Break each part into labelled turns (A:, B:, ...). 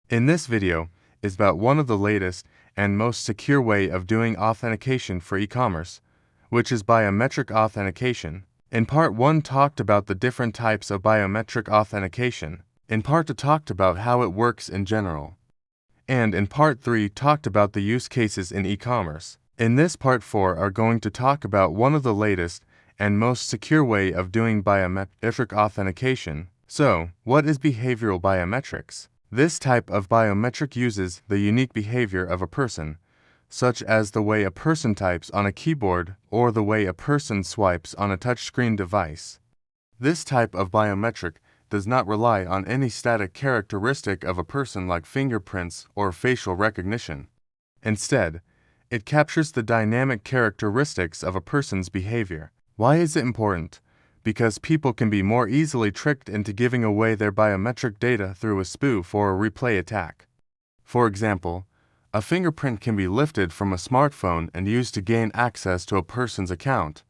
A: In this video is about one of the latest and most secure way of doing authentication for e-commerce, which is biometric authentication. In part 1 talked about the different types of biometric authentication. In part 2 talked about how it works in general. And in part 3 talked about the use cases in e-commerce. In this part 4 are going to talk about one of the latest and most secure way of doing biometric authentication. So, what is behavioral biometrics? This type of biometric uses the unique behavior of a person, such as the way a person types on a keyboard or the way a person swipes on a touchscreen device. This type of biometric does not rely on any static characteristic of a person like fingerprints or facial recognition. Instead, it captures the dynamic characteristics of a person's behavior. Why is it important? Because people can be more easily tricked into giving away their biometric data through a spoof or a replay attack. For example, a fingerprint can be lifted from a smartphone and used to gain access to a person's account.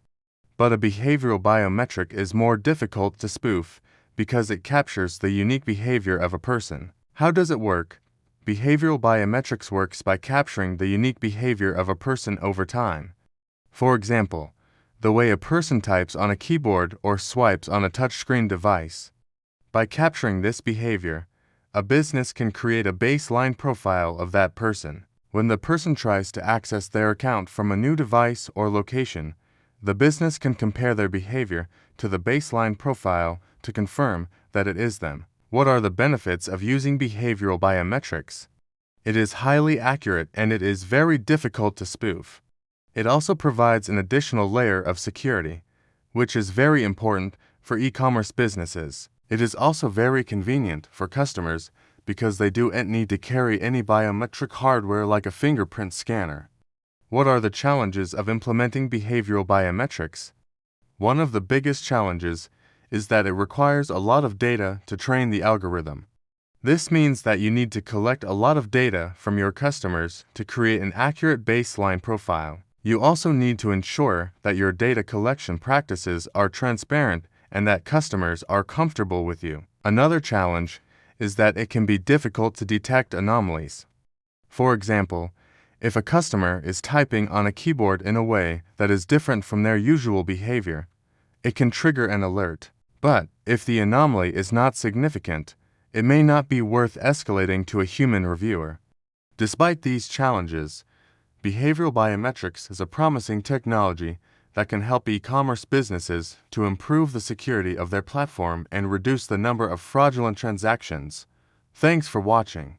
A: But a behavioral biometric is more difficult to spoof because it captures the unique behavior of a person. How does it work? Behavioral biometrics works by capturing the unique behavior of a person over time. For example, the way a person types on a keyboard or swipes on a touchscreen device. By capturing this behavior, a business can create a baseline profile of that person. When the person tries to access their account from a new device or location, the business can compare their behavior to the baseline profile to confirm that it is them. What are the benefits of using behavioral biometrics? It is highly accurate and it is very difficult to spoof. It also provides an additional layer of security, which is very important for e-commerce businesses. It is also very convenient for customers because they don't need to carry any biometric hardware like a fingerprint scanner. What are the challenges of implementing behavioral biometrics? One of the biggest challenges is that it requires a lot of data to train the algorithm. This means that you need to collect a lot of data from your customers to create an accurate baseline profile. You also need to ensure that your data collection practices are transparent and that customers are comfortable with you. Another challenge is that it can be difficult to detect anomalies. For example, if a customer is typing on a keyboard in a way that is different from their usual behavior, it can trigger an alert. But if the anomaly is not significant, it may not be worth escalating to a human reviewer. Despite these challenges, behavioral biometrics is a promising technology that can help e-commerce businesses to improve the security of their platform and reduce the number of fraudulent transactions. Thanks for watching.